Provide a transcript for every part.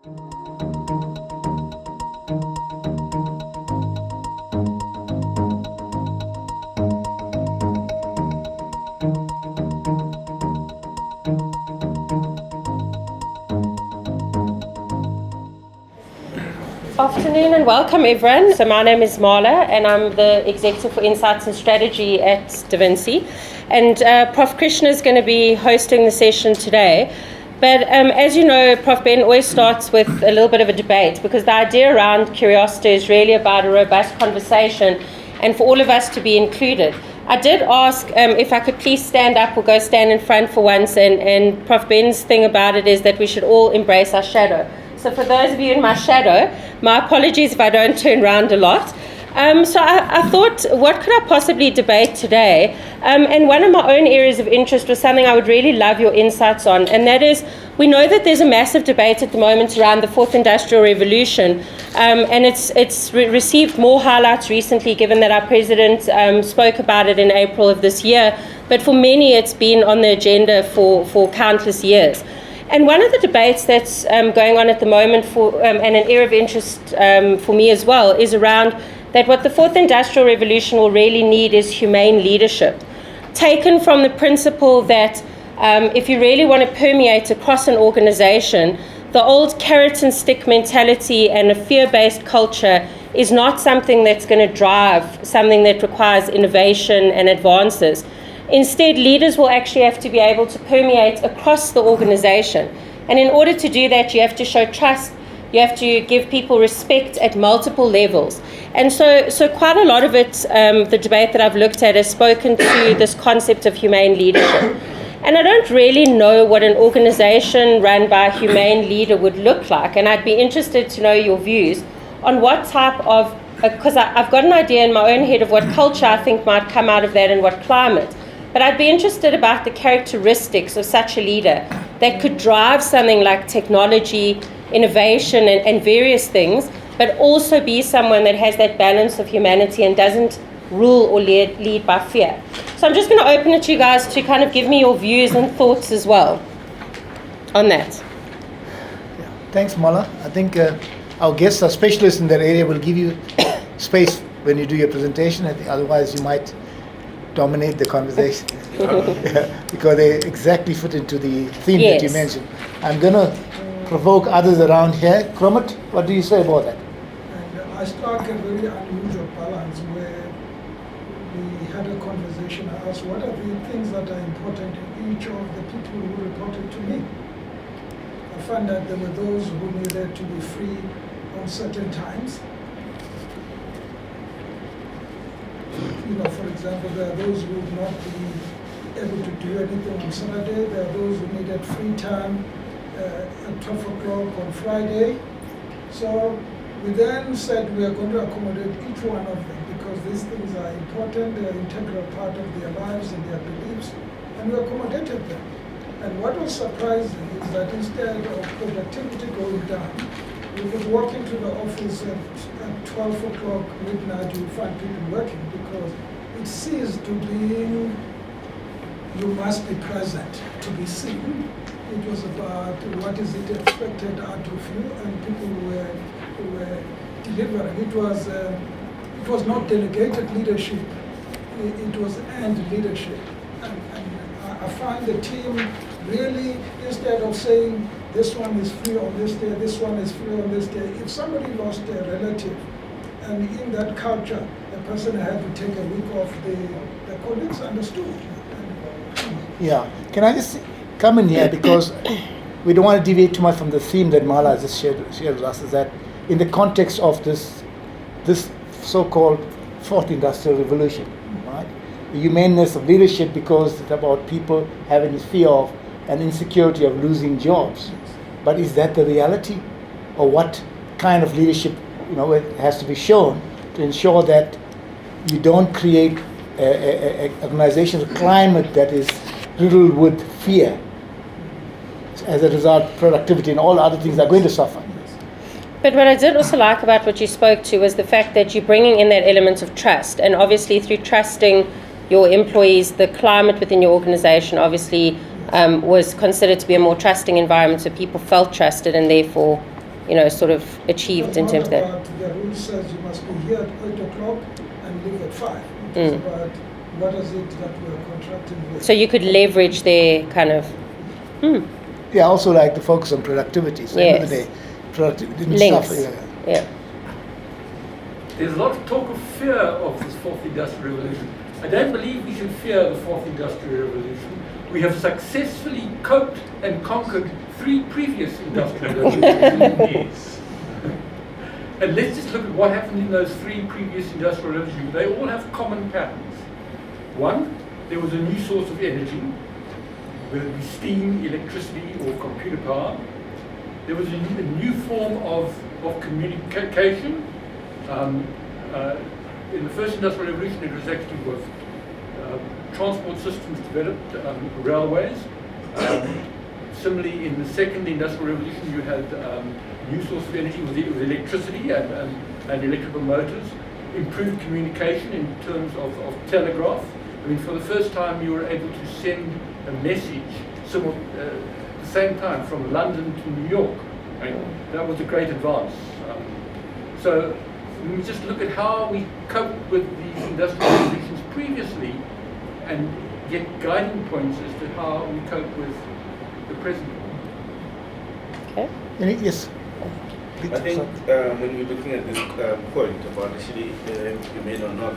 Afternoon and welcome everyone. So my name is Marla and I'm the Executive for Insights and Strategy at DaVinci. And Prof. Krishna is going to be hosting the session today. But as you know, Prof. Ben always starts with a little bit of a debate because the idea around Curiosity is really about a robust conversation and for all of us to be included. I did ask if I could please stand up or go stand in front for once, and Prof. Ben's thing about it is that we should all embrace our shadow. So for those of you in my shadow, my apologies if I don't turn around a lot. So I thought, what could I possibly debate today? And one of my own areas of interest was something I would really love your insights on, and that is, we know that there's a massive debate at the moment around the fourth industrial revolution, and it's received more highlights recently, given that our president spoke about it in April of this year, but for many it's been on the agenda for countless years. And one of the debates that's going on at the moment and an area of interest for me as well is around that what the fourth industrial revolution will really need is humane leadership, taken from the principle that if you really want to permeate across an organization, the old carrot and stick mentality and a fear-based culture is not something that's going to drive something that requires innovation and advances. Instead, leaders will actually have to be able to permeate across the organization. And in order to do that, you have to show trust. You have to give people respect at multiple levels. And so quite a lot of it, the debate that I've looked at has spoken to this concept of humane leadership. And I don't really know what an organization run by a humane leader would look like. And I'd be interested to know your views on what type of, because I've got an idea in my own head of what culture I think might come out of that and what climate. But I'd be interested about the characteristics of such a leader that could drive something like technology, innovation, and various things, but also be someone that has that balance of humanity and doesn't rule or lead by fear. So I'm just going to open it to you guys to kind of give me your views and thoughts as well on that. Yeah. Thanks, Marla. I think our guests are specialists in that area. Will give you space when you do your presentation. I think otherwise you might dominate the conversation because they exactly fit into the theme that you mentioned. I'm going to provoke others around here. Kromet, what do you say about that? And I struck a very unusual balance where we had a conversation. I asked, what are the things that are important in each of the people who reported to me? I found that there were those who needed to be free on certain times. For example, there are those who would not be able to do anything on Saturday. There are those who needed free time at 12 o'clock on Friday. So we then said we are going to accommodate each one of them because these things are important, they are an integral part of their lives and their beliefs, and we accommodated them. And what was surprising is that instead of productivity going down, you could walk into the office at 12 o'clock midnight, you find people working because it ceased to be you must be present to be seen. It was about what is it expected out of you, and people were delivering. It was not delegated leadership, it was earned leadership. And I find the team really, instead of saying this one is free on this day, this one is free on this day, if somebody lost a relative, and in that culture, the person had to take a week off, the colleagues understood. Yeah, can I just come in here because we don't want to deviate too much from the theme that Marla just shared with us, is that in the context of this so-called fourth industrial revolution, right? The humaneness of leadership, because it's about people having this fear of and insecurity of losing jobs. But is that the reality? Or what kind of leadership, it has to be shown to ensure that you don't create an organizational climate that is riddled with fear? As a result, productivity and all other things are going to suffer. But what I did also like about what you spoke to was the fact that you're bringing in that element of trust. And obviously through trusting your employees, the climate within your organization obviously was considered to be a more trusting environment, so people felt trusted and therefore sort of achieved in terms of that. About the rule says you must be here at 8 o'clock and leave at 5. Mm. It's about what is it that we are contracting with. So you could leverage their kind of Yeah, also like the focus on productivity. So end of the day, productivity and links. stuff. Yeah. There's a lot of talk of fear of this fourth industrial revolution. I don't believe we should fear the fourth industrial revolution. We have successfully coped and conquered 3 previous industrial revolutions. And let's just look at what happened in those 3 previous industrial revolutions. They all have common patterns. One, there was a new source of energy, whether it be steam, electricity, or computer power. There was a new form of communication. In the first industrial revolution, it was actually with transport systems developed, railways. Similarly, in the second industrial revolution, you had new source of energy with electricity and electrical motors, improved communication in terms of telegraph. I mean, for the first time, you were able to send a message at the same time from London to New York. Right? That was a great advance. So when we just look at how we coped with these industrial revolutions previously and get guiding points as to how we cope with the present. Okay. Yes. I think when we're looking at this point about actually you made or not,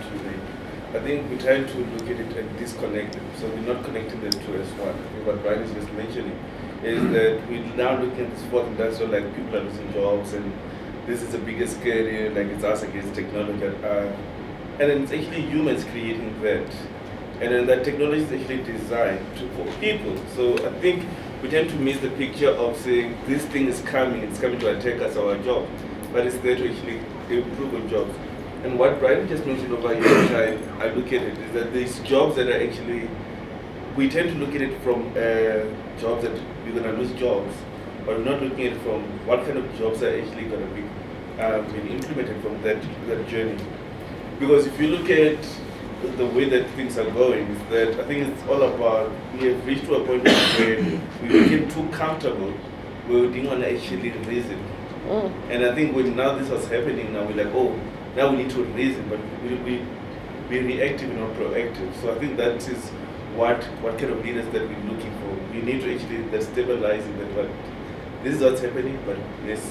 I think we're trying to look at it and disconnect it. So we're not connecting the two as one. I think what Brian is just mentioning is that we're now looking at this fourth industrial, like people are losing jobs and this is the biggest scary, like it's us against technology. And then it's actually humans creating that. And then that technology is actually designed for people. So I think we tend to miss the picture of saying this thing is coming, it's coming to attack us, our job. But it's there to actually improve our jobs. And what Brian just mentioned over here, which I look at it, is that there's jobs that are actually, we tend to look at it from jobs that we're going to lose jobs, but we're not looking at it from what kind of jobs are actually going to be being implemented from that journey. Because if you look at the way that things are going, is that I think it's all about, we have reached to a point where we became too comfortable, where we didn't want to actually reason. And I think when now this was happening, now we're like, oh, now we need to reason, but we reactive and not proactive. So I think that is what kind of leaders that we're looking for. We need to actually stabilizing that, but this is what's happening, but let's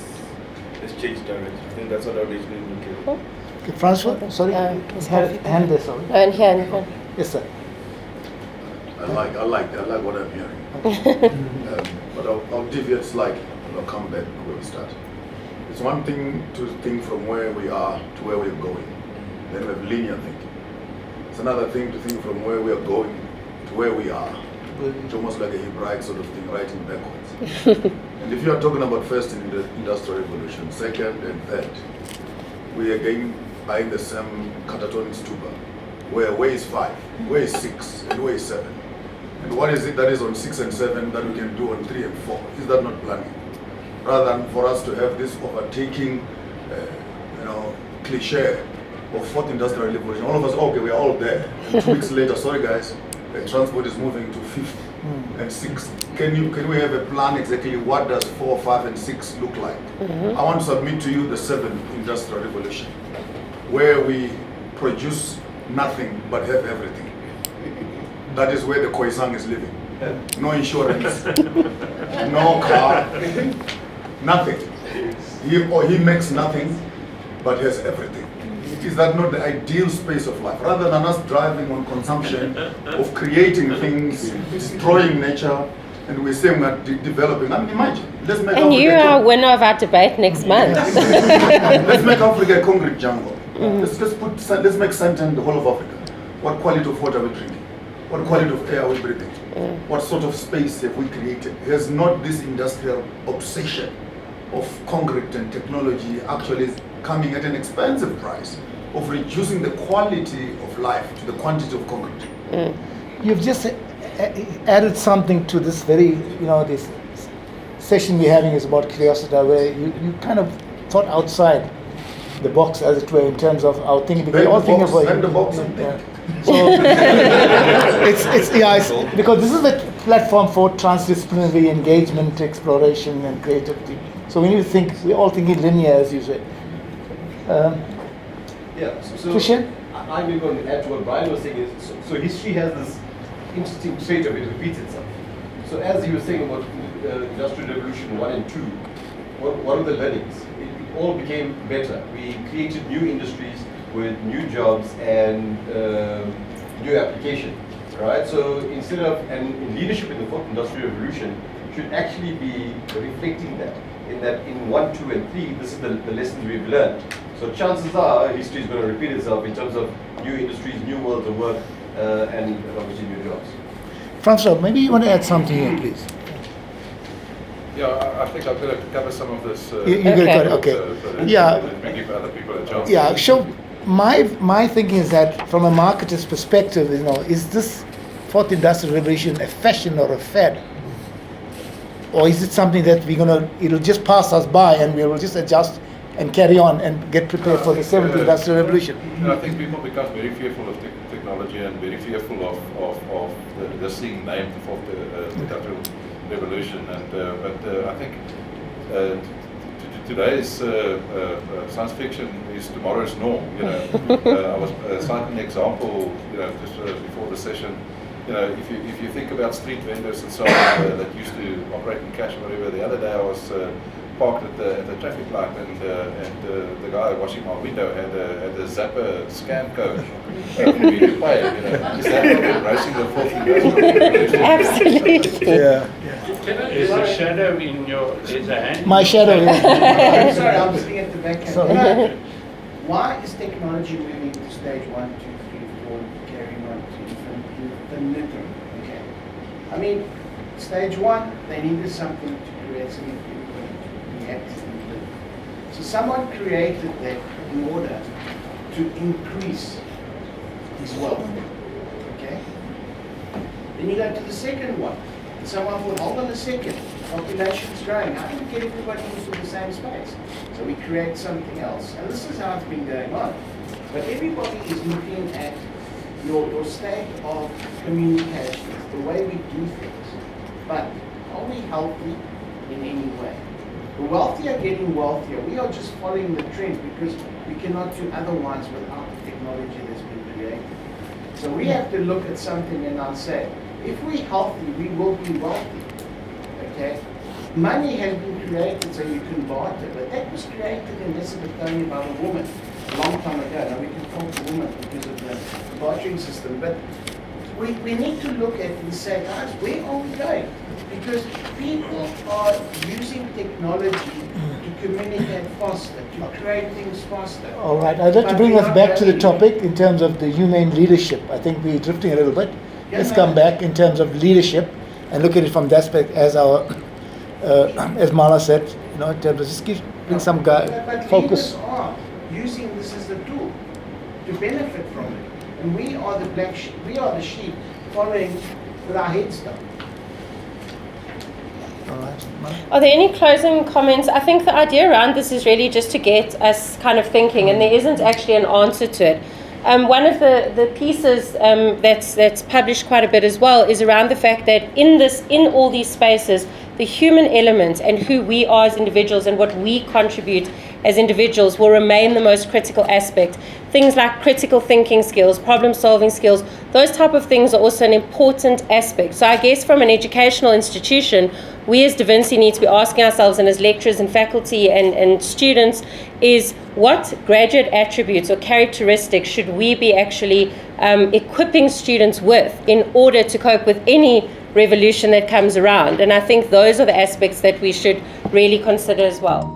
change direction. I think that's what I would actually look at. Okay, Francois, sorry, hand there, sorry. And here in front. Yes, sir. I like what I'm hearing. But I'll deviate slightly, and I'll come back where we started. It's one thing to think from where we are to where we're going. Then we have linear thinking. It's another thing to think from where we are going to where we are. It's almost like a Hebraic sort of thing, writing backwards. And if you are talking about first in the Industrial Revolution, second and third, we again are in the same catatonic stupor, where is 5, where is 6, and where is 7? And what is it that is on 6 and 7 that we can do on 3 and 4? Is that not planning? Rather than for us to have this overtaking, cliche of fourth industrial revolution. All of us, okay, we are all there. And 2 weeks later, sorry guys, the transport is moving to 5th and 6th. Can we have a plan exactly what does 4, 5, and 6 look like? I want to submit to you the 7th industrial revolution, where we produce nothing but have everything. That is where the Khoisan is living. No insurance, no car, nothing. He makes nothing, but has everything. Is that not the ideal space of life? Rather than us driving on consumption, of creating things, destroying nature, and we're saying we're developing. I mean, imagine. Let's make And Africa you are a winner of our debate next month. let's make Africa a concrete jungle. Let's make Santan the whole of Africa. What quality of water are we drinking? What quality of air are we breathing? What sort of space have we created? There's not this industrial obsession of concrete and technology actually coming at an expensive price of reducing the quality of life to the quantity of concrete. You've just added something to this very, this session we're having is about Curiosita, where you kind of thought outside the box, as it were, in terms of our thinking. Because all thinking about the box and think. So it's because this is the platform for transdisciplinary engagement, exploration, and creativity. So we need to think, we're all thinking linear, as you say. Yeah, so Christian? I will going to add to what Brian was saying. So history has this interesting trait of it repeats itself. So as you were saying about Industrial Revolution 1 and 2, what are the learnings? It all became better. We created new industries with new jobs and new application, right? So instead of, and leadership in the fourth industrial revolution should actually be reflecting that, in 1, 2, and 3, this is the lessons we've learned. So chances are history is going to repeat itself in terms of new industries, new worlds of work, and obviously new jobs. Francois, maybe you want to add something here, please. Yeah, I think I'm going to cover some of this. You're going to cover, okay. So that Yeah. we give other people a chance. Yeah, so my thinking is that from a marketer's perspective, is this fourth industrial revolution a fashion or a fad? Or is it something that it'll just pass us by and we will just adjust and carry on and get prepared for the seventh industrial revolution? I think people become very fearful of technology and very fearful of the thing named the fourth industrial revolution. But I think today's science fiction is tomorrow's norm. I was citing an example, just before the session. If you think about street vendors and so on that used to operate in cash or whatever. The other day I was parked at the traffic light and the guy washing my window had a Zapper scan code for me to pay. Is that not embracing the fourth industrial revolution? Absolutely. Yeah. Is the shadow in your, there's a hand? My shadow. I'm sorry, I'm sitting at the back. Sorry. Why is technology moving to stage 1, 2, 3, 4, carrying on to infinitum? Okay. I mean, stage 1, they needed something to create something to react to. So someone created that in order to increase his wealth. Okay. Then you go to the second one. Someone thought, hold on a second, population's growing. How can we get everybody into the same space? So we create something else. And this is how it's been going on. But everybody is looking at your state of communication, the way we do things. But are we healthy in any way? The wealthy are getting wealthier. We are just following the trend because we cannot do otherwise without the technology that's been created. So we have to look at something and I'll say, if we're healthy, we will be wealthy, okay? Money has been created so you can barter, but that was created in Mesopotamia by a woman a long time ago. Now we can call it a woman because of the bartering system, but we need to look at it and say, guys, where are we going? Because people are using technology to communicate faster, to create things faster. All right, I'd like to bring us back to the topic in terms of the humane leadership. I think we're drifting a little bit. Let's come back in terms of leadership and look at it from that aspect as as Marla said, in terms of just bring some But focus. leaders are using this as a tool to benefit from it. And we are the black sheep, we are the sheep following with our heads down. All right. Marla? Are there any closing comments? I think the idea around this is really just to get us kind of thinking, and there isn't actually an answer to it. One of the pieces that's published quite a bit as well is around the fact that in all these spaces, the human element and who we are as individuals and what we contribute as individuals will remain the most critical aspect. Things like critical thinking skills, problem-solving skills, those type of things are also an important aspect. So I guess from an educational institution, we as DaVinci need to be asking ourselves, and as lecturers and faculty and students, is what graduate attributes or characteristics should we be actually equipping students with in order to cope with any revolution that comes around? And I think those are the aspects that we should really consider as well.